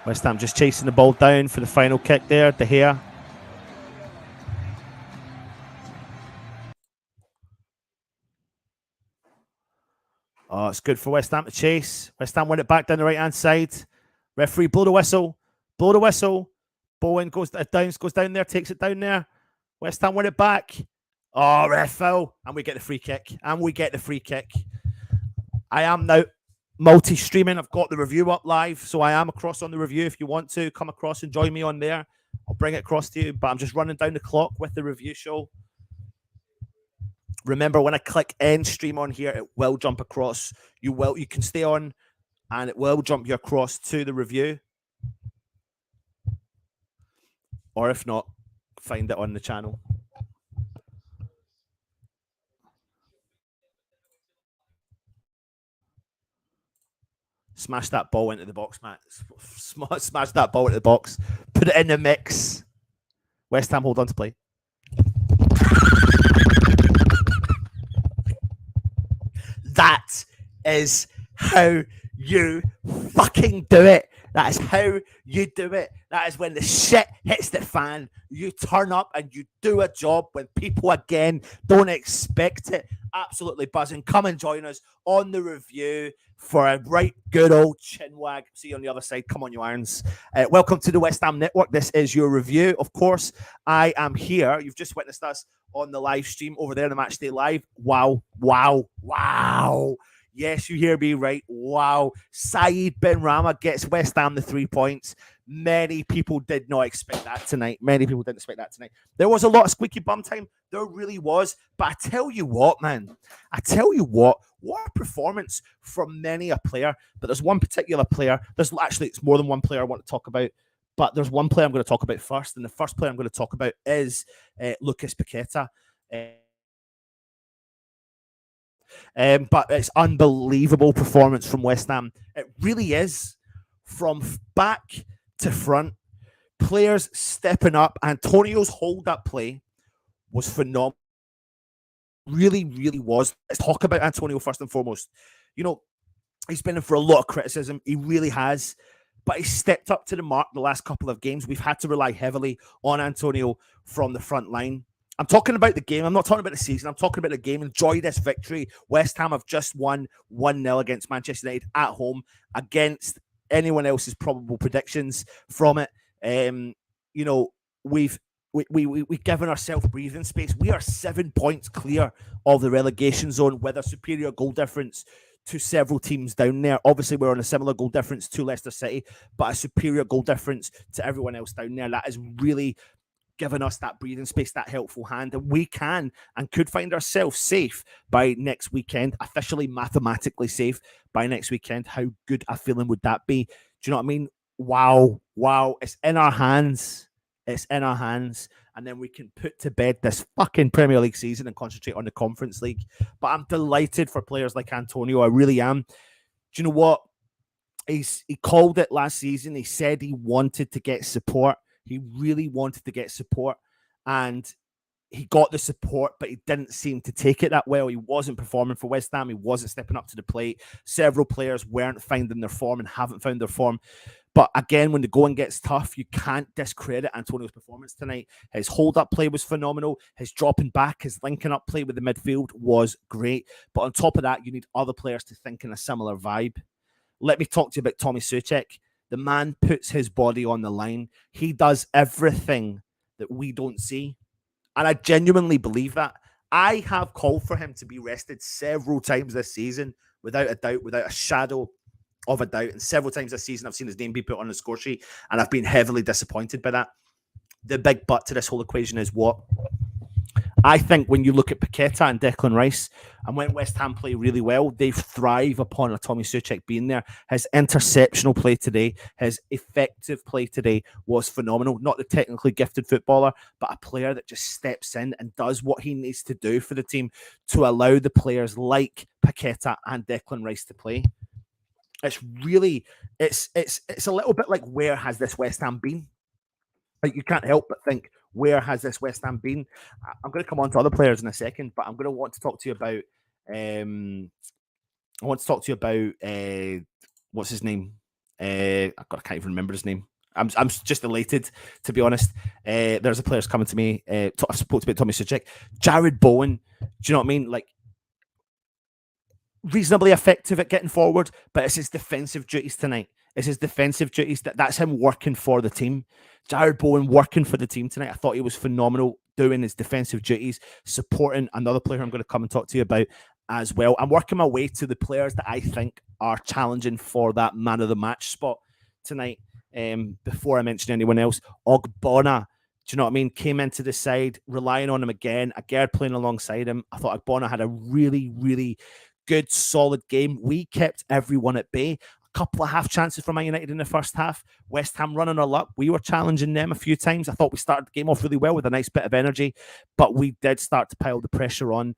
West Ham just chasing the ball down for the final kick there. De Gea. Oh, it's good for West Ham to chase. West Ham win it back down the right-hand side. Referee, blow the whistle. Blow the whistle. Bowen goes down there, takes it down there. West Ham win it back. Oh, ref foul. And we get the free kick. I am now multi-streaming. I've got the review up live, so I am across on the review. If you want to come across and join me on there, I'll bring it across to you. But I'm just running down the clock with the review show. Remember, when I click end stream on here, it will jump across. You can stay on, and it will jump you across to the review. Or if not, find it on the channel. Smash that ball into the box, Matt. Smash that ball into the box. Put it in the mix. West Ham hold on to play. That is how you fucking do it. That is how you do it. That is when the shit hits the fan. You turn up and you do a job when people, again, don't expect it. Absolutely buzzing. Come and join us on the review for a right good old chinwag. See you on the other side. Come on, you irons. Welcome to the West Ham Network. This is your review. Of course, I am here. You've just witnessed us on the live stream over there, the Matchday Live. Wow. Yes, you hear me right. Wow. Saeed Benrahma gets West Ham the 3 points. Many people did not expect that tonight. There was a lot of squeaky bum time. There really was. But I tell you what, man. What a performance from many a player. But there's one particular player. It's more than one player I want to talk about. But there's one player I'm going to talk about first. And the first player I'm going to talk about is Lucas Paqueta. But it's unbelievable performance from West Ham. It really is. From back to front, players stepping up. Antonio's hold-up play was phenomenal. Really, really was. Let's talk about Antonio first and foremost. You know, he's been in for a lot of criticism. He really has. But he stepped up to the mark the last couple of games. We've had to rely heavily on Antonio from the front line. I'm talking about the game. I'm not talking about the season. I'm talking about the game. Enjoy this victory. West Ham have just won 1-0 against Manchester United at home against anyone else's probable predictions from it. You know, we've given ourselves breathing space. We are 7 points clear of the relegation zone with a superior goal difference to several teams down there. Obviously, we're on a similar goal difference to Leicester City, but a superior goal difference to everyone else down there. That is really given us that breathing space, that helpful hand, and we can and could find ourselves safe by next weekend, officially mathematically safe by next weekend. How good a feeling would that be? Do you know what I mean? Wow. It's in our hands. And then we can put to bed this fucking Premier League season and concentrate on the Conference League. But I'm delighted for players like Antonio. I really am. Do you know what? He called it last season. He said he wanted to get support. He really wanted to get support. And he got the support, but he didn't seem to take it that well. He wasn't performing for West Ham. He wasn't stepping up to the plate. Several players weren't finding their form and haven't found their form. But again, when the going gets tough, you can't discredit Antonio's performance tonight. His hold-up play was phenomenal. His dropping back, his linking up play with the midfield was great. But on top of that, you need other players to think in a similar vibe. Let me talk to you about Tommy Souček. The man puts his body on the line. He does everything that we don't see. And I genuinely believe that. I have called for him to be rested several times this season, without a doubt, without a shadow of a doubt. And several times this season, I've seen his name be put on the score sheet, and I've been heavily disappointed by that. The big but to this whole equation is what? I think when you look at Paqueta and Declan Rice, and when West Ham play really well, they thrive upon a Tommy Souček being there. His interceptional play today, his effective play today was phenomenal. Not the technically gifted footballer, but a player that just steps in and does what he needs to do for the team to allow the players like Paqueta and Declan Rice to play. It's really, it's a little bit like, where has this West Ham been? Like, you can't help but think, where has this West Ham been? I'm going to come on to other players in a second, but I'm going to want to talk to you about, what's his name? I can't even remember his name. I'm just elated, to be honest. There's a player's coming to me. I've spoken about Tommy Souček. Jared Bowen. Do you know what I mean? Like, reasonably effective at getting forward, but it's his defensive duties tonight. It's his defensive duties. That's him working for the team. Jared Bowen working for the team tonight. I thought he was phenomenal doing his defensive duties, supporting another player I'm going to come and talk to you about as well. I'm working my way to the players that I think are challenging for that man of the match spot tonight. Before I mention anyone else, Ogbonna, do you know what I mean? Came into the side, relying on him again. Agard playing alongside him. I thought Ogbonna had a really, really good, solid game. We kept everyone at bay. A couple of half chances for Man United in the first half. West Ham running our luck. We were challenging them a few times. I thought we started the game off really well with a nice bit of energy, but we did start to pile the pressure on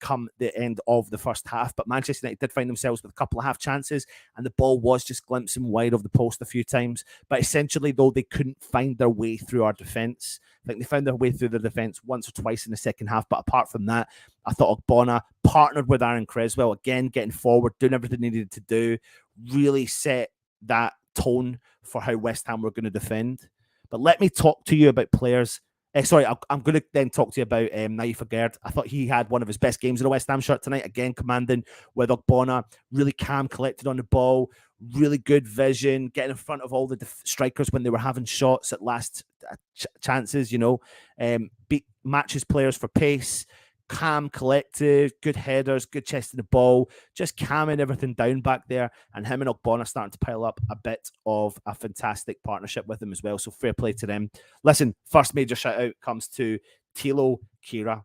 come the end of the first half. But Manchester United did find themselves with a couple of half chances, and the ball was just glimpsing wide of the post a few times. But essentially, though, they couldn't find their way through our defence. I think they found their way through the defence once or twice in the second half. But apart from that, I thought Ogbonna partnered with Aaron Creswell, again, getting forward, doing everything they needed to do, really set that tone for how West Ham were going to defend. But let me talk to you about players. I'm going to then talk to you about Naif Agard. I thought he had one of his best games in a West Ham shirt tonight. Again, commanding with Ogbonna, really calm, collected on the ball, really good vision, getting in front of all the strikers when they were having shots at last chances, beat matches players for pace, calm, collected, good headers, good chest in the ball, just calming everything down back there. And him and Ogbonna starting to pile up a bit of a fantastic partnership with him as well. So fair play to them. Listen, first major shout out comes to Thilo Kehrer.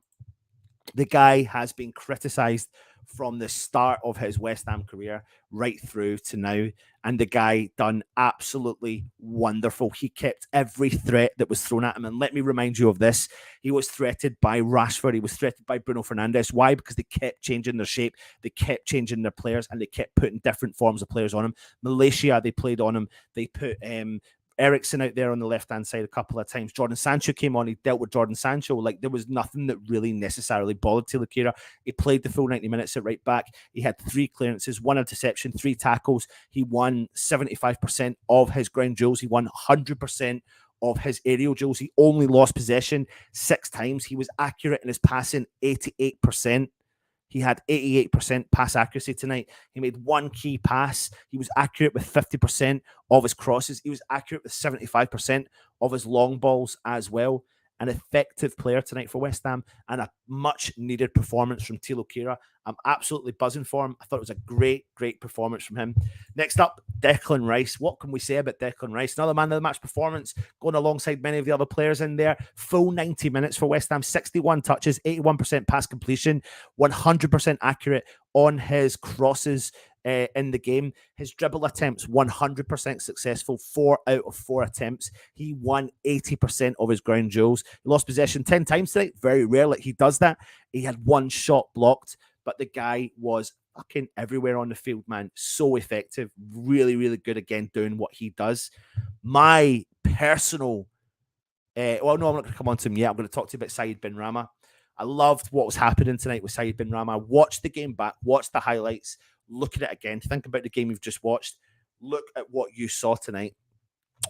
The guy has been criticised from the start of his West Ham career right through to now. And the guy done absolutely wonderful. He kept every threat that was thrown at him. And let me remind you of this. He was threatened by Rashford. He was threatened by Bruno Fernandes. Why? Because they kept changing their shape. They kept changing their players, and they kept putting different forms of players on him. Malaysia, they played on him. They put Eriksen out there on the left-hand side a couple of times. Jordan Sancho came on. He dealt with Jordan Sancho. Like, there was nothing that really necessarily bothered Thilo Kehrer. He played the full 90 minutes at right back. He had 3 clearances, 1 interception, 3 tackles. He won 75% of his ground duels. He won 100% of his aerial duels. He only lost possession 6 times. He was accurate in his passing, 88%. He had 88% pass accuracy tonight. He made 1 key pass. He was accurate with 50% of his crosses. He was accurate with 75% of his long balls as well. An effective player tonight for West Ham, and a much-needed performance from Thilo Kehrer. I'm absolutely buzzing for him. I thought it was a great, great performance from him. Next up, Declan Rice. What can we say about Declan Rice? Another man of the match performance, going alongside many of the other players in there. Full 90 minutes for West Ham, 61 touches, 81% pass completion, 100% accurate on his crosses in the game. His dribble attempts, 100% successful, 4 out of 4 attempts. He won 80% of his ground duels. He lost possession 10 times today. Very rare that he does that. He had 1 shot blocked, but the guy was fucking everywhere on the field, man. So effective. Really, really good again doing what he does. My personal... I'm not going to come on to him yet. I'm going to talk to you about Said Benrahma. I loved what was happening tonight with Said Benrahma. Watch the game back. Watch the highlights. Look at it again. Think about the game you've just watched. Look at what you saw tonight.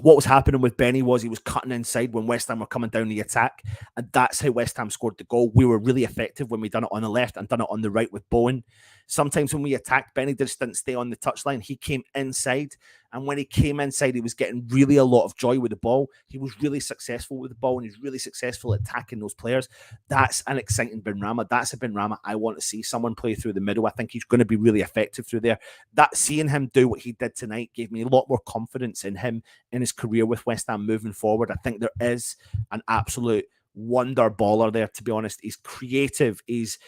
What was happening with Benny was he was cutting inside when West Ham were coming down the attack, and that's how West Ham scored the goal. We were really effective when we done it on the left and done it on the right with Bowen. Sometimes when we attacked, Benny just didn't stay on the touchline. He came inside, and when he came inside, he was getting really a lot of joy with the ball. He was really successful with the ball, and he's really successful at attacking those players. That's an exciting Benrahma. That's a Benrahma I want to see. Someone play through the middle. I think he's going to be really effective through there. That seeing him do what he did tonight gave me a lot more confidence in him in his career with West Ham moving forward. I think there is an absolute wonder baller there, to be honest. He's creative. He's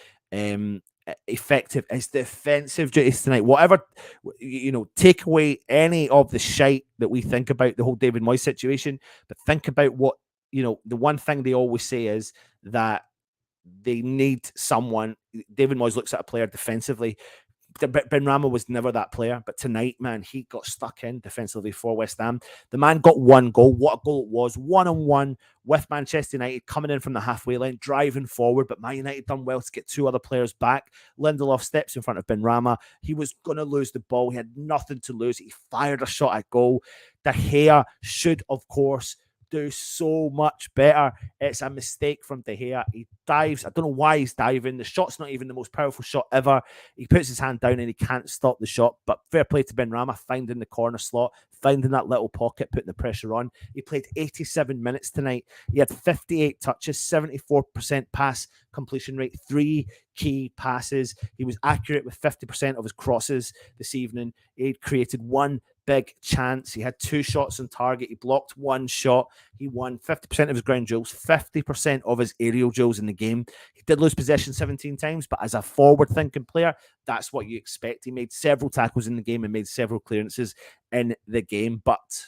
effective. His defensive duties tonight, whatever, take away any of the shite that we think about the whole David Moyes situation, but think about what, the one thing they always say is that they need someone. David Moyes looks at a player defensively. Benrahma was never that player, but tonight, man, he got stuck in defensively for West Ham. The man got one goal. What a goal it was. 1-on-1 with Manchester United coming in from the halfway line, driving forward, but Man United done well to get two other players back. Lindelof steps in front of Benrahma. He was going to lose the ball. He had nothing to lose. He fired a shot at goal. De Gea should, of course, do so much better. It's a mistake from De Gea. He dives. I don't know why he's diving. The shot's not even the most powerful shot ever. He puts his hand down and he can't stop the shot. But fair play to Benrahma, finding the corner slot, finding that little pocket, putting the pressure on. He played 87 minutes tonight. He had 58 touches, 74% pass completion rate, 3 key passes. He was accurate with 50% of his crosses this evening. He created 1 big chance. He had 2 shots on target. He blocked 1 shot. He won 50% of his ground duels, 50% of his aerial duels in the game. He did lose possession 17 times, but as a forward-thinking player, that's what you expect. He made several tackles in the game and made several clearances in the game. But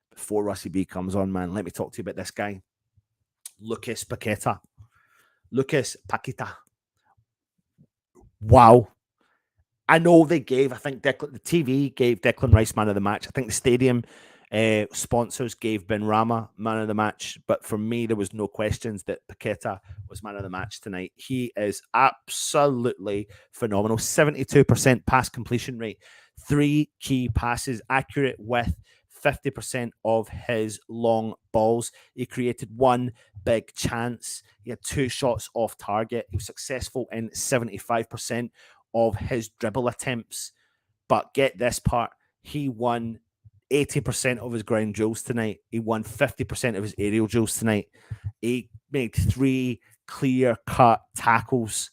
before Rossi B comes on, man, let me talk to you about this guy. Lucas Paqueta. Wow. I know they gave, I think the TV gave Declan Rice man of the match. I think the stadium sponsors gave Benrahma man of the match. But for me, there was no questions that Paqueta was man of the match tonight. He is absolutely phenomenal. 72% pass completion rate. 3 key passes, accurate with 50% of his long balls. He created 1 big chance. He had 2 shots off target. He was successful in 75% of his dribble attempts. But get this part, he won 80% of his ground duels tonight. He won 50% of his aerial duels tonight. He made 3 clear-cut tackles.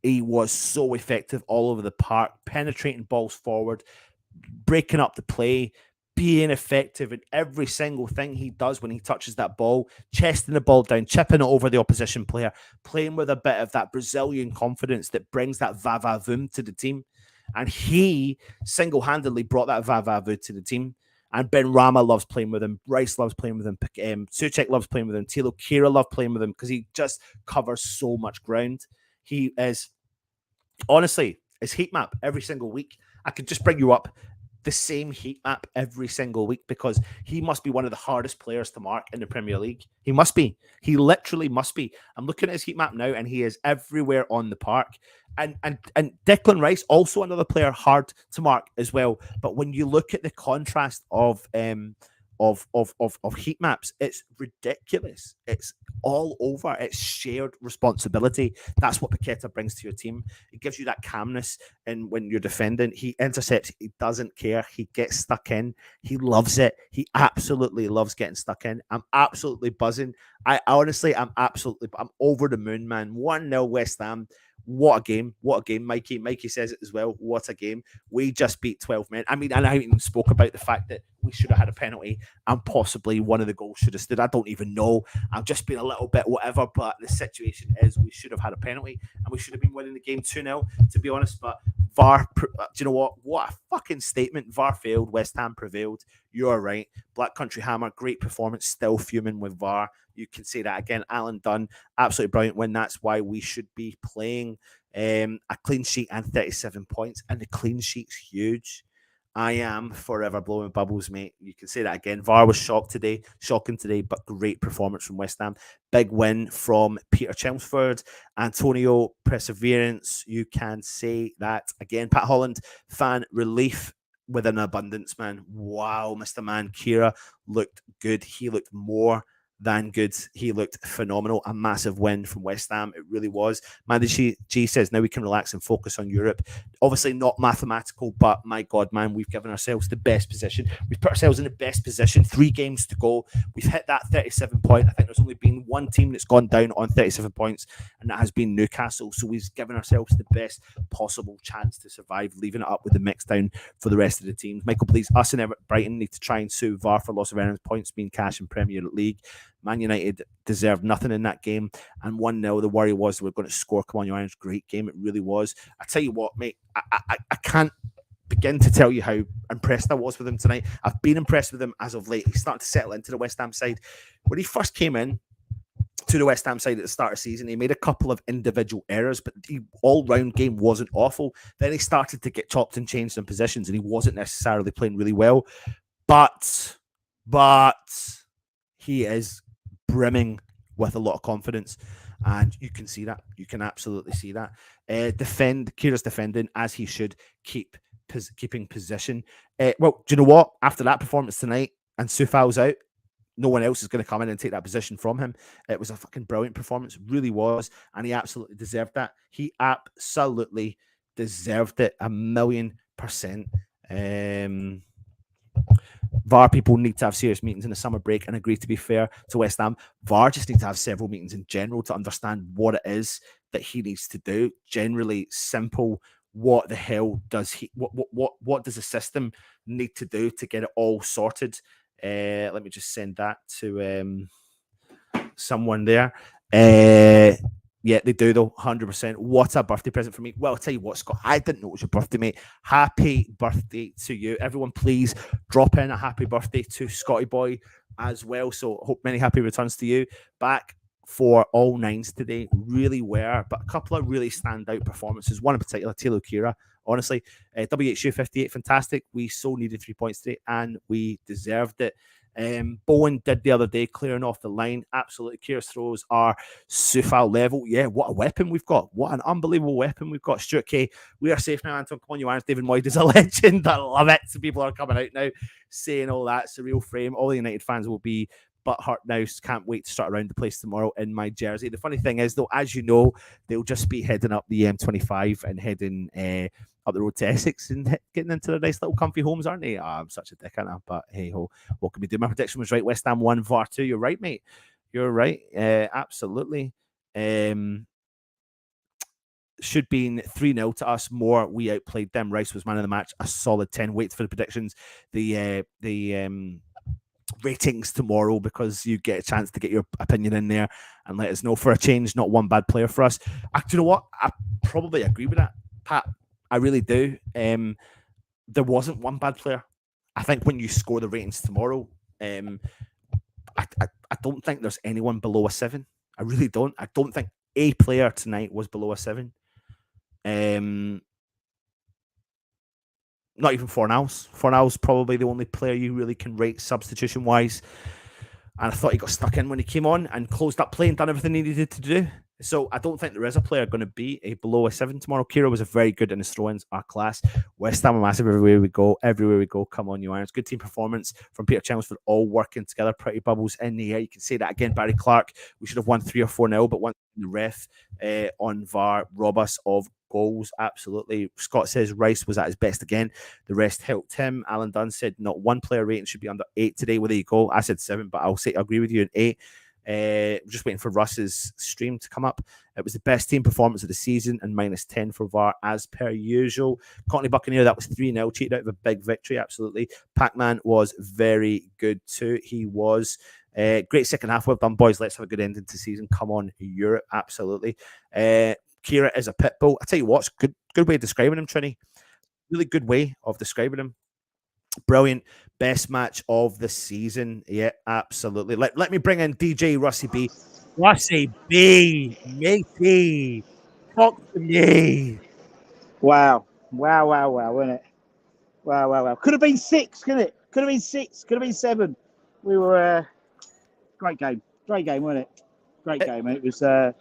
He was so effective all over the park, penetrating balls forward, breaking up the play, being effective in every single thing he does when he touches that ball, chesting the ball down, chipping it over the opposition player, playing with a bit of that Brazilian confidence that brings that va-va-voom to the team. And he single-handedly brought that va-va-voom to the team. And Benrahma loves playing with him. Rice loves playing with him. Souček loves playing with him. Thilo Kehrer loves playing with him because he just covers so much ground. He is, honestly, his heat map every single week. I could just bring you up the same heat map every single week because he must be one of the hardest players to mark in the Premier League. He must be. He literally must be. I'm looking at his heat map now and he is everywhere on the park. And Declan Rice, also another player hard to mark as well. But when you look at the contrast of heat maps, it's ridiculous. It's all over. It's shared responsibility. That's what Paqueta brings to your team. It gives you that calmness, and when you're defending, he intercepts. He doesn't care. He gets stuck in. He loves it. He absolutely loves getting stuck in. I'm absolutely buzzing. I'm over the moon, man. 1-0 West Ham. What a game. What a game. Mikey says it as well. What a game. We just beat 12 men. I mean, and I even spoke about the fact that we should have had a penalty and possibly one of the goals should have stood. I don't even know. I'm just being a little bit whatever, but the situation is we should have had a penalty and we should have been winning the game 2-0, to be honest. But VAR, do you know what? What a fucking statement. VAR failed. West Ham prevailed. You're right. Black Country Hammer, great performance. Still fuming with VAR. You can say that again. Alan Dunn, absolutely brilliant win. That's why we should be playing a clean sheet and 37 points. And the clean sheet's huge. I am forever blowing bubbles, mate. You can say that again. VAR was shocking today, but great performance from West Ham. Big win from Peter Chelmsford. Antonio, perseverance. You can say that again. Pat Holland, fan relief with an abundance, man. Wow, Mr. Man. Kira looked good. He looked more than good. He looked phenomenal. A massive win from West Ham. It really was. Mandy G says now we can relax and focus on Europe. Obviously not mathematical, but my God, man, we've given ourselves the best position. We've put ourselves in the best position. 3 games to go. We've hit that 37 point. I think there's only been one team that's gone down on 37 points, and that has been Newcastle. So we've given ourselves the best possible chance to survive, leaving it up with the mix down for the rest of the teams. Michael believes us and Brighton need to try and sue VAR for loss of earnings points being cash in Premier League. Man United deserved nothing in that game, and 1-0. The worry was we're going to score. Come on, you Irons. Great game. It really was. I tell you what, mate, I can't begin to tell you how impressed I was with him tonight. I've been impressed with him as of late. He's starting to settle into the West Ham side. When he first came in, to the West Ham side at the start of the season. He made a couple of individual errors, but the all-round game wasn't awful. Then he started to get chopped and changed in positions, and he wasn't necessarily playing really well. But he is brimming with a lot of confidence, and you can see that. You can absolutely see that. Kehler's defending as he should, keeping position. Well, do you know what? After that performance tonight, and Soufal's out, no one else is going to come in and take that position from him. It was a fucking brilliant performance, really was, and he absolutely deserved that. He absolutely deserved it 1,000,000%. VAR people need to have serious meetings in the summer break and agree to be fair to West Ham. VAR just need to have several meetings in general to understand what it is that he needs to do. Generally simple. What the hell does what does the system need to do to get it all sorted? Let me just send that to someone there. Yeah, they do though, 100%. What a birthday present for me. Well, I'll tell you what, Scott, I didn't know it was your birthday, mate. Happy birthday to you. Everyone, please drop in a happy birthday to Scotty Boy as well. So hope many happy returns to you. Back for all nines today, really were, but a couple of really standout performances. One in particular, Thilo Kehrer. Honestly, WHU 58, fantastic. We so needed 3 points today, and we deserved it. Bowen did the other day, clearing off the line. Absolutely, Kehler's throws are Soufal level. Yeah, what a weapon we've got. What an unbelievable weapon we've got. Stuart K, we are safe now, Anton. Come on, you irons. David Moyes is a legend. I love it. So people are coming out now saying all that. Surreal frame. All the United fans will be butthurt now. Can't wait to start around the place tomorrow in my jersey. The funny thing is, though, as you know, they'll just be heading up the M25 and heading up the road to Essex and getting into their nice little comfy homes, aren't they? Oh, I'm such a dick, aren't I? But hey ho, what can we do? My prediction was right. West Ham 1, VAR 2. You're right, mate. You're right. Absolutely. Should be 3-0 to us. More, we outplayed them. Rice was man of the match. A solid 10. Wait for the predictions. The ratings tomorrow, because you get a chance to get your opinion in there and let us know. For a change, not one bad player for us. You know what? I probably agree with that, Pat. I really do. There wasn't one bad player. I think when you score the ratings tomorrow, I don't think there's anyone below a 7. I really don't. I don't think a player tonight was below a 7. Not even Fornals. Fornals probably the only player you really can rate substitution-wise. And I thought he got stuck in when he came on and closed up play and done everything he needed to do. So I don't think there is a player going to be a below a 7 tomorrow. Kehrer was a very good in his throw-ins, our class. West Ham are massive everywhere we go. Everywhere we go, come on, you irons. Good team performance from Peter Chelmsford, all working together. Pretty bubbles in the air. You can say that again. Barry Clark, we should have won 3 or 4-0, but once the ref on VAR rob us of goals. Absolutely. Scott says Rice was at his best again. The rest helped him. Alan Dunn said not one player rating should be under 8 today. Well, there you go. I said 7, but I'll agree with you in 8. Just waiting for Russ's stream to come up. It was the best team performance of the season and -10 for VAR as per usual. Courtney Buccaneer, that was 3-0. Cheated out of a big victory, absolutely. Pac-Man was very good too. He was. Great second half. Well done, boys. Let's have a good ending to the season. Come on, Europe, absolutely. Kehrer is a pit bull. I tell you what, good way of describing him, Trini. Really good way of describing him. Brilliant. Best match of the season. Yeah, absolutely. Let me bring in DJ Rossi B. Rossi B, matey. Talk to me. Wow, wasn't it? Wow. Could have been 6, couldn't it? Could have been 6, could have been 7. We were great game, wasn't it? Great game. It was go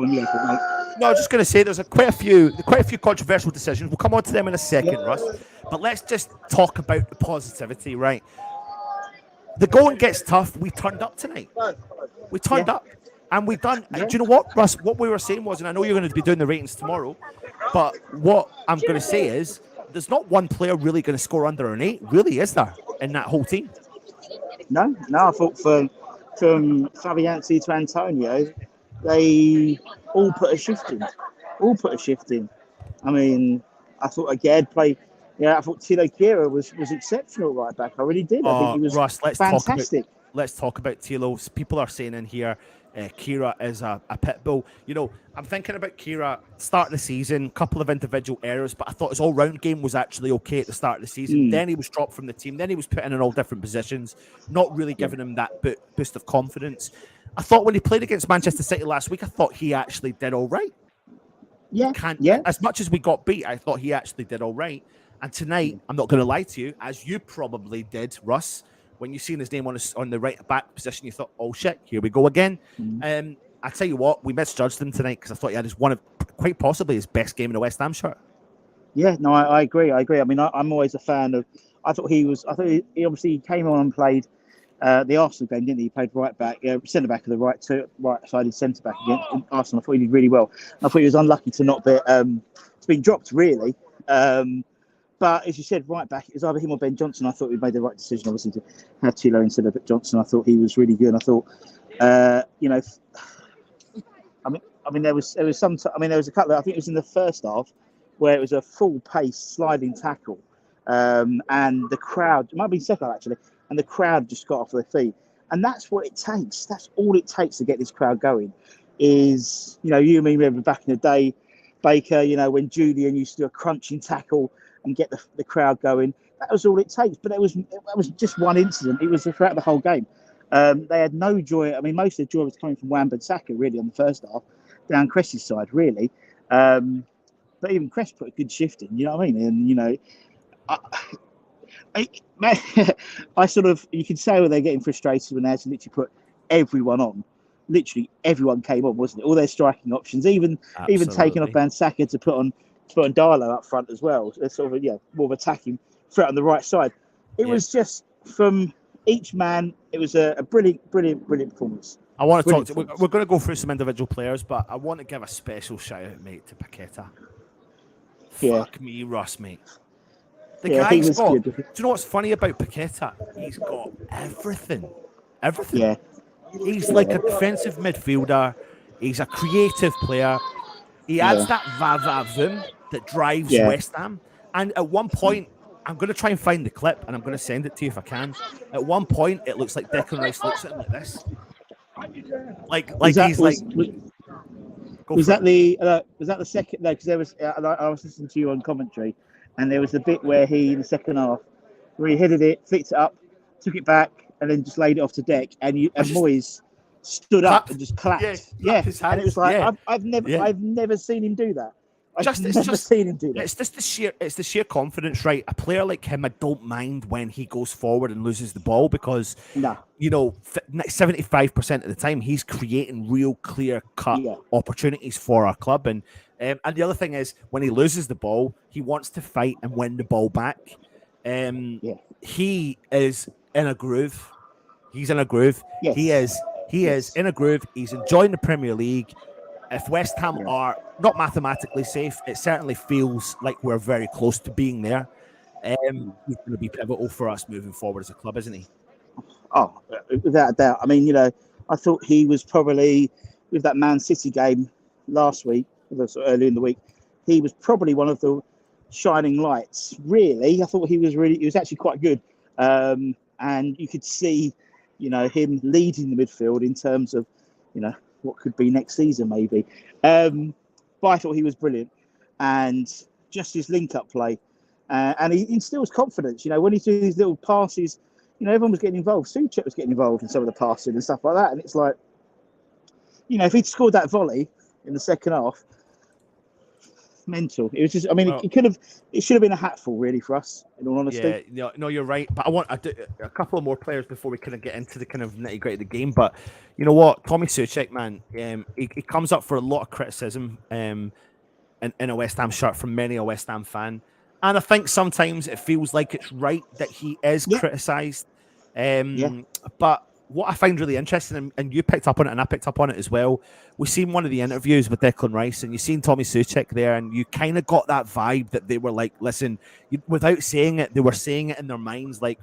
on, you go for it, mate. No, I was just going to say there's quite a few controversial decisions. We'll come on to them in a second, Russ. But let's just talk about the positivity, right? The going gets tough. We turned up tonight. We turned up. And we done. Do you know what, Russ? What we were saying was, and I know you're going to be doing the ratings tomorrow, but what I'm going to say is there's not one player really going to score under an 8, really, is there, in that whole team? No. I thought from Fabianski to Antonio, they all put a shift in. I mean, I thought Agad played. Yeah, I thought Thilo Kehrer was exceptional right back. I really did. I think he was Russ, fantastic. Let's talk about Thilo. People are saying in here, Kehrer is a pit bull. You know, I'm thinking about Kehrer, start of the season, couple of individual errors, but I thought his all-round game was actually okay at the start of the season. Then he was dropped from the team. Then he was put in all different positions, not really giving him that boost of confidence. I thought when he played against Manchester City last week, I thought he actually did all right. Yeah, As much as we got beat, I thought he actually did all right. And tonight, I'm not going to lie to you, as you probably did, Russ, when you seen his name on the right back position, you thought, "Oh shit, here we go again." I tell you what, we misjudged him tonight because I thought he had quite possibly his best game in a West Ham shirt. Yeah, no, I agree. I mean, I'm always a fan of. I thought he obviously came on and played the Arsenal game, didn't he? He played right back, centre back of the right-sided centre back against Arsenal. I thought he did really well. I thought he was unlucky to not be to be dropped really. But as you said, right back, it was either him or Ben Johnson. I thought we made the right decision, obviously, to have Thilo instead of Johnson. I thought he was really good. I thought, I mean, there was there was a couple. I think it was in the first half where it was a full pace sliding tackle, and the crowd, it might be second half actually, and the crowd just got off their feet. And that's what it takes. That's all it takes to get this crowd going. Is you and me remember back in the day, Baker. When Julian used to do a crunching tackle and get the crowd going. That was all it takes. But it was just one incident. It was throughout the whole game. They had no joy. I mean, most of the joy was coming from Wan-Bissaka really on the first half, down Cress's side really. But even Cress put a good shift in. You know what I mean? And I sort of, you can say when they're getting frustrated when they had to literally put everyone on. Literally everyone came on, wasn't it? All their striking options, even taking off Wan-Bissaka to put on Darlow up front as well. They're sort of more of attacking threat on the right side. It was just from each man. It was a brilliant performance. I want to talk to. We're going to go through some individual players, but I want to give a special shout out, mate, to Paqueta. Fuck me, Russ, mate. The guy's got. Do you know what's funny about Paqueta? He's got everything. Everything. Yeah. He's like a defensive midfielder. He's a creative player. He adds that va-va-voom that drives West Ham. And at one point, I'm going to try and find the clip, and I'm going to send it to you if I can. At one point, it looks like Declan Rice looks at him like this. Was that the second? No, because there was. I was listening to you on commentary, and there was the bit where he, in the second half, where he headed it, flicked it up, took it back, and then just laid it off the deck, and Moyes stood up and just clapped. And it was like I've never seen him do that. I've never seen him do that. It's the sheer confidence, right? A player like him, I don't mind when he goes forward and loses the ball because 75% of the time he's creating real clear cut opportunities for our club. And the other thing is when he loses the ball, he wants to fight and win the ball back. He is in a groove. He's in a groove. Yes. He is in a groove. He's enjoying the Premier League. If West Ham are not mathematically safe, it certainly feels like we're very close to being there. He's going to be pivotal for us moving forward as a club, isn't he? Oh, without a doubt. I mean, I thought he was probably, with that Man City game last week, early in the week, he was probably one of the shining lights, really. I thought he was actually quite good. And you could see, him leading the midfield in terms of, what could be next season, maybe. But I thought he was brilliant. And just his link-up play. And he instills confidence. When he's doing these little passes, everyone was getting involved. Souček was getting involved in some of the passing and stuff like that. And it's like, if he'd scored that volley in the second half, mental. It was just, it should have been a hatful, really, for us, in all honesty. Yeah, no, you're right. But I do a couple of more players before we kind of get into the kind of nitty-gritty of the game. But you know what? Tommy Souček, man, he comes up for a lot of criticism in a West Ham shirt from many a West Ham fan. And I think sometimes it feels like it's right that he is criticised. But what I find really interesting, and you picked up on it and I picked up on it as well, we've seen one of the interviews with Declan Rice and you've seen Tommy Souček there and you kind of got that vibe that they were like, listen, without saying it, they were saying it in their minds like,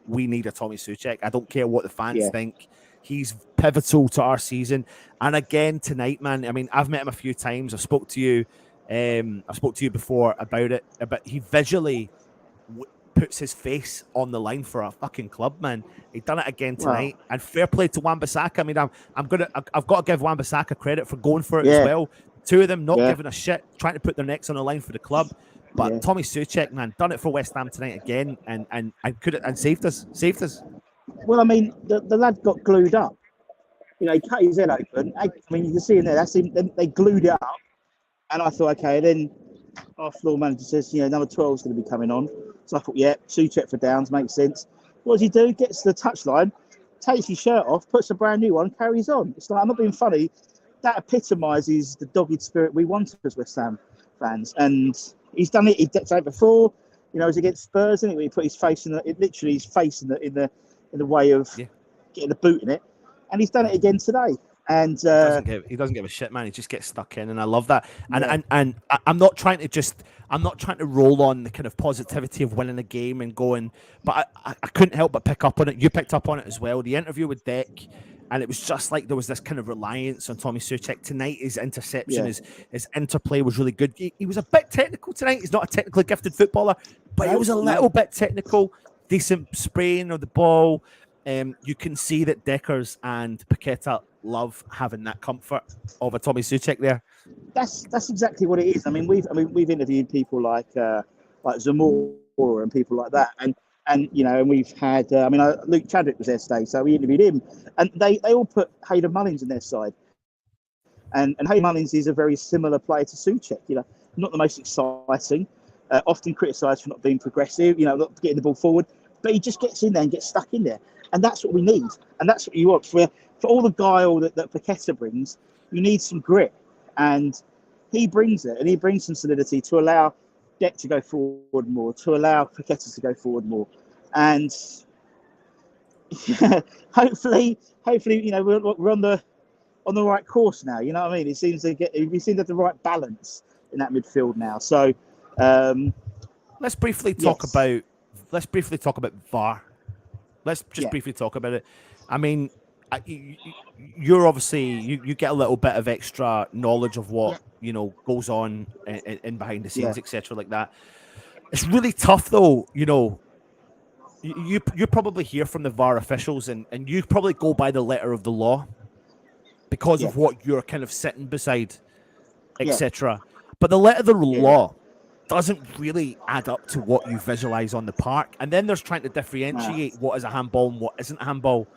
we need a Tommy Souček. I don't care what the fans think. He's pivotal to our season. And again, tonight, man, I mean, I've met him a few times. I've spoke to you before about it, but he visually puts his face on the line for a fucking club, man. He done it again tonight, and fair play to Wan-Bissaka. I mean, I've got to give Wan-Bissaka credit for going for it as well. Two of them not giving a shit, trying to put their necks on the line for the club. But Tommy Souček, man, done it for West Ham tonight again, and saved us. Well, I mean, the lad got glued up. he cut his head open. I mean, you can see in there, that's him. They glued it up. And I thought, okay, then our floor manager says, number 12 is going to be coming on. So I thought, yeah, Souček for Downs makes sense. What does he do? Gets to the touchline, takes his shirt off, puts a brand new one, carries on. It's like, I'm not being funny. That epitomises the dogged spirit we want as West Ham fans. And he's done it. He's done it before. It was against Spurs, and he put his face literally his face in the way of getting the boot in it. And he's done it again today. And he doesn't give a shit, man. He just gets stuck in, and I love that. And I'm not trying to roll on the kind of positivity of winning a game and going, but I couldn't help but pick up on it. You picked up on it as well. The interview with Dec, and it was just like there was this kind of reliance on Tommy Souček tonight. His interception, his interplay was really good. He was a bit technical tonight. He's not a technically gifted footballer, but he was a little bit technical. Decent spraying of the ball. You can see that Deckers and Paqueta love having that comfort of a Tommy Souček there. That's exactly what it is. We've interviewed people like Zamora and people like that, and we've had Luke Chadwick was there today, so we interviewed him, and they all put Hayden Mullins in their side, and Hayden Mullins is a very similar player to Souček. Not the most exciting, often criticised for not being progressive, not getting the ball forward, but he just gets in there and gets stuck in there. And that's what we need. And that's what you want. For all the guile that Paqueta brings, you need some grit. And he brings it. And he brings some solidity to allow Dec to go forward more, to allow Paqueta to go forward more. And hopefully, we're on the right course now. You know what I mean? We seem to have the right balance in that midfield now. So let's briefly talk about VAR. Let's just briefly talk about it. I mean, you're obviously you get a little bit of extra knowledge of what goes on in behind the scenes, etc., like that. It's really tough, though. You probably hear from the VAR officials, and you probably go by the letter of the law because of what you're kind of sitting beside, etc. But the letter of the law doesn't really add up to what you visualize on the park. And then there's trying to differentiate what is a handball and what isn't a handball,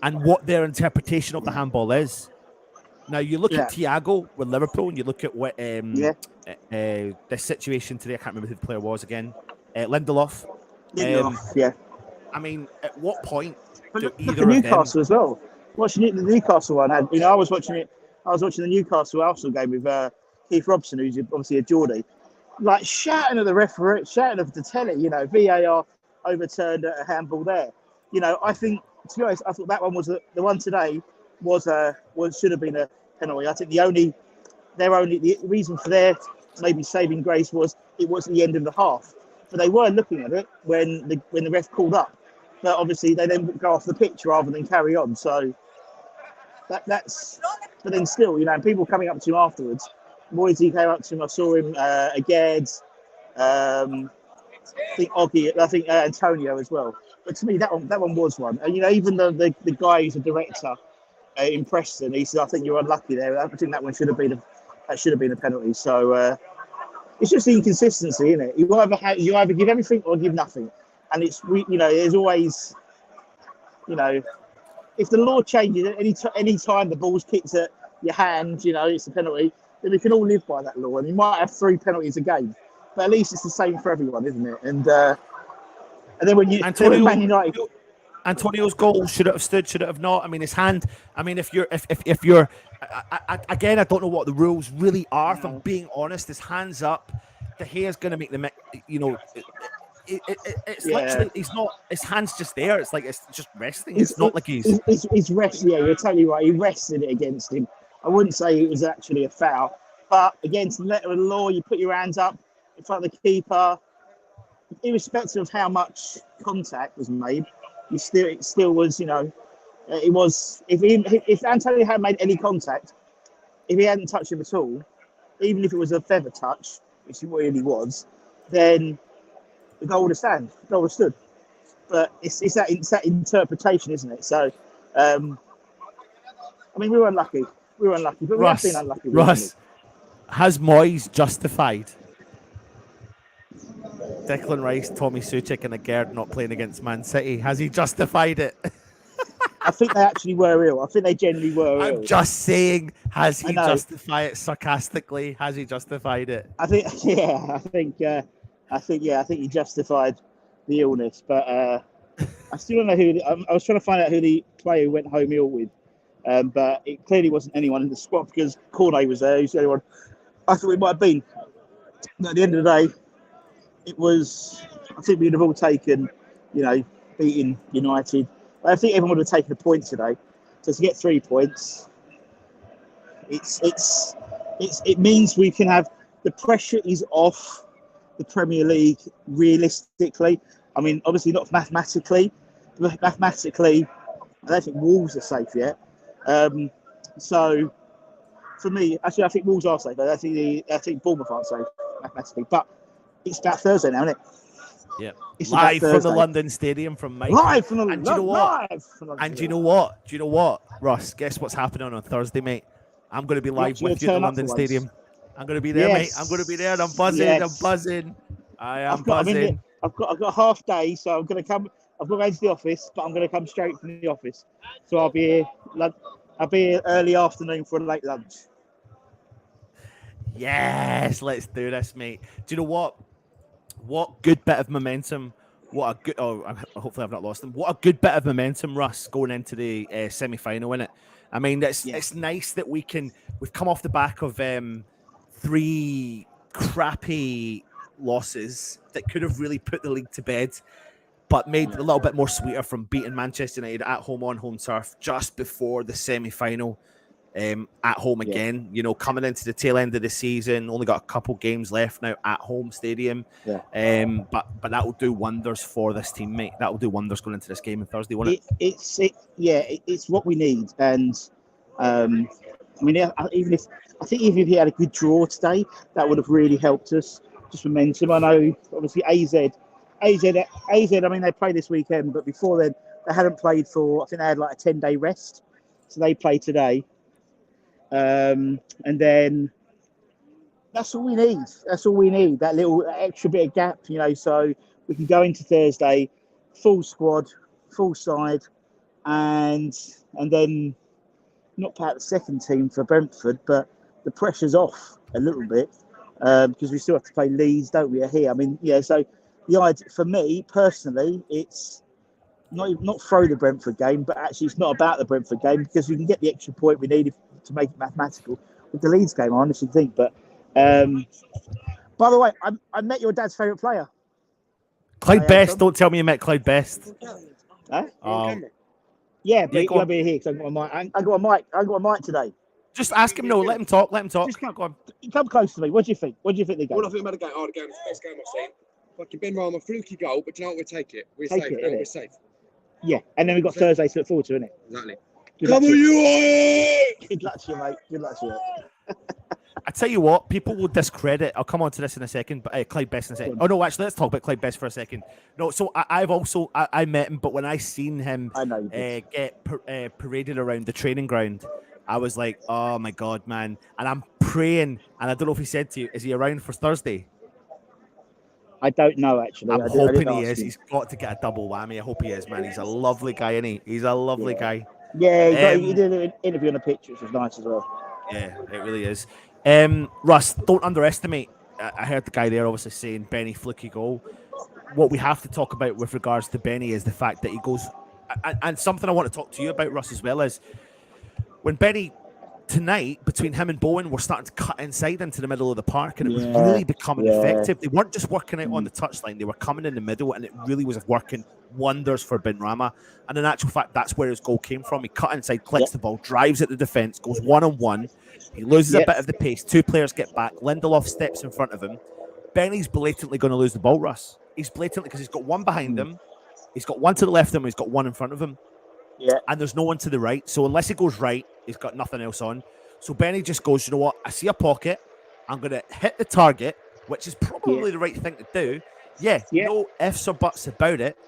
and what their interpretation of the handball is. Now, you look at Thiago with Liverpool, and you look at what the situation today. I can't remember who the player was again. Lindelof. I mean, at what point do either of Newcastle them... as well. Watching the Newcastle one, I was watching it. I was watching the Newcastle Arsenal game with Keith Robson, who's obviously a Geordie, like shouting at the referee, shouting at the telly. VAR overturned a handball there. I think, to be honest, I thought that one was the one today should have been a penalty. I think the reason for their maybe saving grace was it was the end of the half, but they were looking at it when the ref called up. But obviously they then go off the pitch rather than carry on. So that's. But then still, people coming up to him afterwards. Moisey came up to him. I saw him again. I think Oggy. I think Antonio as well. But to me, that one was one. And even the guy who's a director in Preston, he said, "I think you're unlucky there." I think that one should have been a penalty. So it's just the inconsistency, isn't it? You either give everything or give nothing, and there's always, if the law changes any time the ball's kicked at your hand, it's a penalty. Then we can all live by that law, and you might have 3 penalties a game, but at least it's the same for everyone, isn't it? And then when you Man United, Antonio's goal, should it have stood? Should it have not? I mean, his hand. I mean, if you're again, I don't know what the rules really are. If I'm being honest, his hands up. De Gea's going to make the it's literally he's not. His hand's just there. It's like it's just resting. It's not like he's resting. Yeah, you're totally right. He rested it against him. I wouldn't say it was actually a foul, but against the letter of the law, you put your hands up in front of the keeper, irrespective of how much contact was made. It still was. It was. If Antonio hadn't made any contact, if he hadn't touched him at all, even if it was a feather touch, which it really was, then the goal would have stood. But it's that interpretation, isn't it? So, we were unlucky. But we have been unlucky. Russ, has Moyes justified Declan Rice, Tommy Souček, and Gerd not playing against Man City? Has he justified it? I think they actually were ill. I think they genuinely were ill. I'm just saying, has he justified it sarcastically? Has he justified it? I think he justified the illness, but I still don't know who. I was trying to find out who the player who went home ill with, but it clearly wasn't anyone in the squad because Cornet was there. Who's the only one I thought it might have been. But at the end of the day, it was. I think we'd have all taken, beating United. I think everyone would have taken a point today. So to get 3 points, it means we can have the pressure is off the Premier League realistically. I mean, obviously not mathematically. But mathematically, I don't think Wolves are safe yet. So for me, actually, I think Wolves are safe. I think Bournemouth aren't safe mathematically. But it's about Thursday now, isn't it? Yeah, it's live from the London Stadium from Mike. Live from the and do you know what? And do you know what? Do you know what, Ross? Guess what's happening on Thursday, mate? I'm going to be live with you at the London Stadium. I'm going to be there, mate. I'm going to be there. And I'm buzzing. Yes. I'm buzzing. I am buzzing. I've got a half day, so I'm going to come. I've got to go into the office, but I'm going to come straight from the office. So I'll be here. I'll be here early afternoon for a late lunch. Yes, let's do this, mate. Do you know what? What good bit of momentum. What a good. Oh, hopefully I've not lost them. What a good bit of momentum, Russ, going into the semi-final, isn't it? I mean, it's nice that we've come off the back of 3 crappy losses that could have really put the league to bed, but made it a little bit more sweeter from beating Manchester United at home on home turf just before the semi-final. At home again, coming into the tail end of the season, only got a couple games left now at home stadium. Yeah. But that will do wonders for this team, mate. That will do wonders going into this game on Thursday, won't it? It's what we need. And I mean, even if he had a good draw today, that would have really helped us. Just momentum. I know, obviously, AZ. I mean, they play this weekend, but before then, they hadn't played for. I think they had like a 10-day rest, so they play today. And then that's all we need. That little extra bit of gap, so we can go into Thursday, full squad, full side, and then not part of the second team for Brentford, but the pressure's off a little bit because we still have to play Leeds, don't we? Here, I mean, so the idea for me personally, it's not throw the Brentford game, but actually it's not about the Brentford game because we can get the extra point we need to make it mathematical with the Leeds game. I honestly think. But by the way, I met your dad's favourite player, Clyde Best. Don't tell me you met Clyde Best. Huh? Yeah, but you'll be here because I got a mic today. Just ask him. No, let him talk. Just come close to me. What do you think? What do you think they go? What I think about the game? The game was the best game I've seen. Fucking Benrahma, fluky goal, but you know what? We'll take it. We're safe. We're safe. Yeah, and then we've got Thursday to look forward to, innit? Exactly. Good luck to you, mate. Good luck to you. I tell you what, people will discredit. I'll come on to this in a second, but Clyde Best in a second. Oh no, actually, let's talk about Clyde Best for a second. No, so I met him, but when I seen him get paraded around the training ground, I was like, oh my god, man! And I'm praying, and I don't know if he said to you, is he around for Thursday? I don't know, actually. I'm hoping he is. He's got to get a double whammy. I hope he is, man. He's a lovely guy, isn't he? He's a lovely guy. Yeah, he did an interview on a pitch, which was nice as well. Yeah, it really is. Russ, don't underestimate. I heard the guy there obviously saying Benny fluky goal. What we have to talk about with regards to Benny is the fact that he goes, and something I want to talk to you about, Russ, as well, is when Benny tonight, between him and Bowen, were starting to cut inside into the middle of the park, and it was really becoming effective. They weren't just working out on the touchline; they were coming in the middle, and it really was working wonders for Benrahma. And in actual fact, that's where his goal came from. He cut inside, clicks the ball, drives at the defence, goes one-on-one. He loses a bit of the pace. 2 players get back. Lindelof steps in front of him. Benny's blatantly going to lose the ball, Russ. He's blatantly, because he's got one behind him, he's got one to the left of him, he's got one in front of him. Yeah. And there's no one to the right. So unless he goes right, he's got nothing else on. So Benny just goes, you know what? I see a pocket. I'm going to hit the target, which is probably the right thing to do. No ifs or buts about it.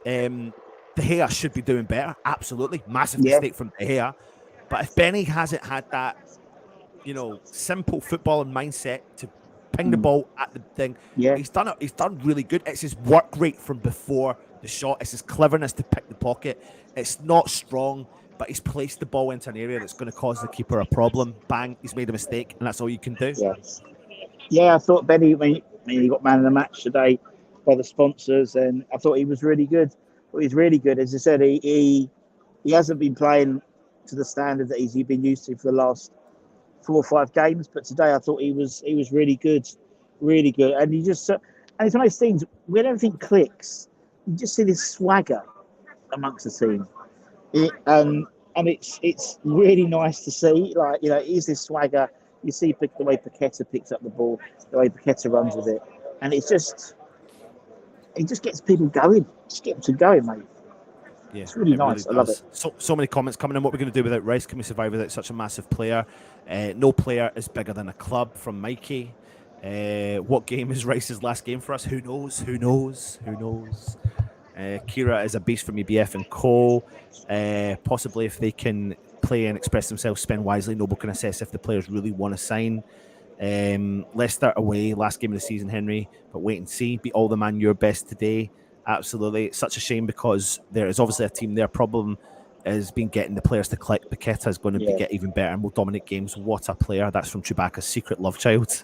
De Gea should be doing better. Absolutely. Massive mistake from De Gea. But if Benny hasn't had that, simple footballing mindset to ping the ball at the thing, he's done really good. It's his work rate from before the shot. It's his cleverness to pick the pocket. It's not strong, but he's placed the ball into an area that's going to cause the keeper a problem. Bang, he's made a mistake, and that's all you can do. Yeah, I thought Benny, when he got man of the match today by the sponsors, and I thought he was really good. He's really good. As I said, he hasn't been playing to the standard that he's been used to for the last 4 or 5 games, but today I thought he was really good, really good. And he just and it's one of those things when everything clicks, you just see this swagger amongst the team, and it's really nice to see. Like, you know, it is this swagger. You see the way Paqueta picks up the ball, the way Paqueta runs with it, and it just gets people going. Just get them to going, mate. Yeah, it's really nice. Really I love it. So many comments coming in. What we're going to do without Rice? Can we survive without such a massive player? No player is bigger than a club. From Mikey. What game is Rice's last game for us? Who knows? Who knows? Who knows? Kira is a beast from EBF and Co. Possibly if they can play and express themselves, spend wisely, Noble can assess if the players really want to sign. Leicester away, last game of the season, Henry, but wait and see. Beat all the man your best today. Absolutely. It's such a shame because there is obviously a team there. Problem has been getting the players to click. Paqueta is going to get even better and will dominate games. What a player. That's from Chewbacca's secret love child.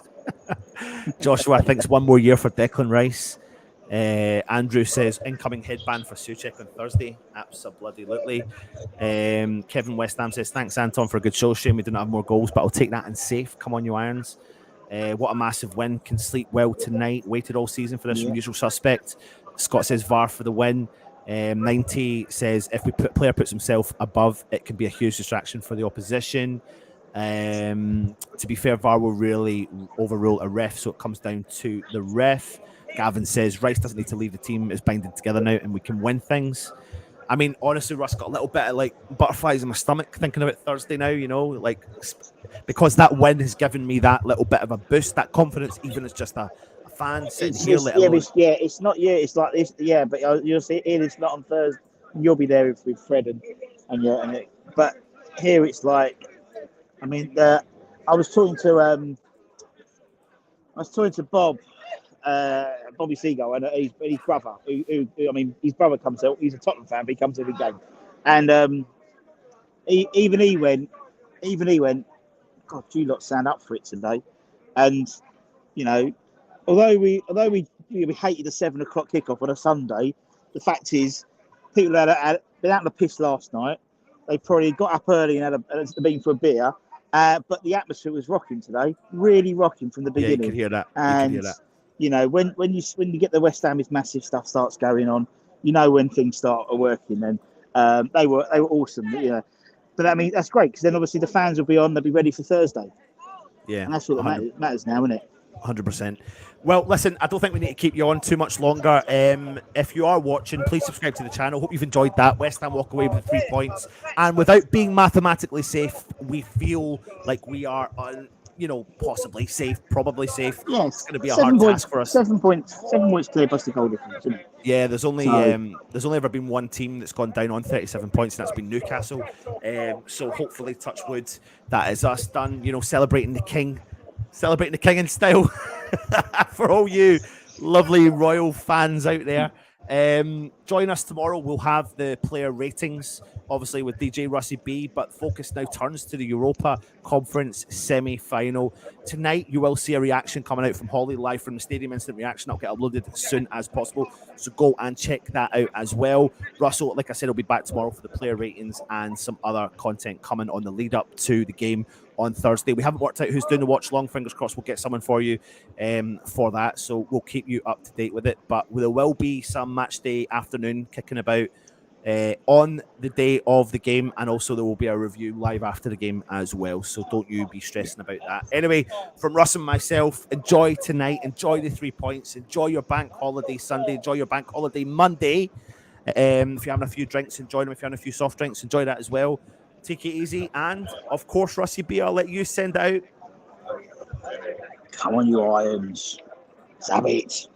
Joshua thinks 1 more year for Declan Rice. Andrew says incoming headband for Souček on Thursday. Absolutely. Kevin West Ham says thanks Anton for a good show. Shame we didn't have more goals, but I'll take that and safe. Come on, you Irons. What a massive win. Can sleep well tonight. Waited all season for this from Usual Suspect. Scott says VAR for the win. 90 says if player puts himself above, it can be a huge distraction for the opposition. To be fair, VAR will really overrule a ref, so it comes down to the ref. Gavin says Rice doesn't need to leave the team. It's binding together now and we can win things. I mean, honestly, Russ, got a little bit of like butterflies in my stomach thinking about Thursday now, you know, like because that win has given me that little bit of a boost, that confidence, even as just a fan sitting here. It's not you. It's like this. Yeah, but you'll see it. It's not on Thursday. You'll be there with Fred and but here it's like, I mean, I was talking to Bob. Bobby Seagull and his brother, who I mean, his brother comes out. He's a Tottenham fan, but he comes every game, and even he went. God, you lot stand up for it today, and you know, although we hated the 7 o'clock kickoff on a Sunday, the fact is, people had been out on the piss last night. They probably got up early and had been for a beer, but the atmosphere was rocking today, really rocking from the beginning. Yeah, you could hear that. And you know, when you get the West Ham's massive stuff starts going on, you know when things start working. And they were awesome, you know. But I mean, that's great because then obviously the fans will be on; they'll be ready for Thursday. Yeah, and that's what matters now, isn't it? 100%. Well, listen, I don't think we need to keep you on too much longer. If you are watching, please subscribe to the channel. Hope you've enjoyed that. West Ham walk away with 3 points, and without being mathematically safe, we feel like we are on. You know, possibly safe, probably safe. Yes, it's going to be a hard task for us. 7 points clear plus the goal difference, isn't it? Yeah, there's only ever been one team that's gone down on 37 points, and that's been Newcastle. So hopefully, touch wood, that is us done. You know, celebrating the king in style for all you lovely royal fans out there. Join us tomorrow. We'll have the player ratings, obviously with DJ Rossi B, but focus now turns to the Europa Conference semi-final. Tonight, you will see a reaction coming out from Holly live from the stadium, instant reaction. That'll get uploaded as soon as possible. So go and check that out as well. Russell, like I said, will be back tomorrow for the player ratings and some other content coming on the lead up to the game on Thursday. We haven't worked out who's doing the watch long. Fingers crossed we'll get someone for you for that. So we'll keep you up to date with it. But there will be some match day afternoon kicking about on the day of the game, and also there will be a review live after the game as well, so don't you be stressing about that. Anyway, from Russ and myself, enjoy tonight, enjoy the 3 points, enjoy your bank holiday Sunday, enjoy your bank holiday Monday. If you're having a few drinks, enjoy them. If you're having a few soft drinks, enjoy that as well. Take it easy, and of course, Rossi B, I'll let you send it out. Come on, you Irons. Have it.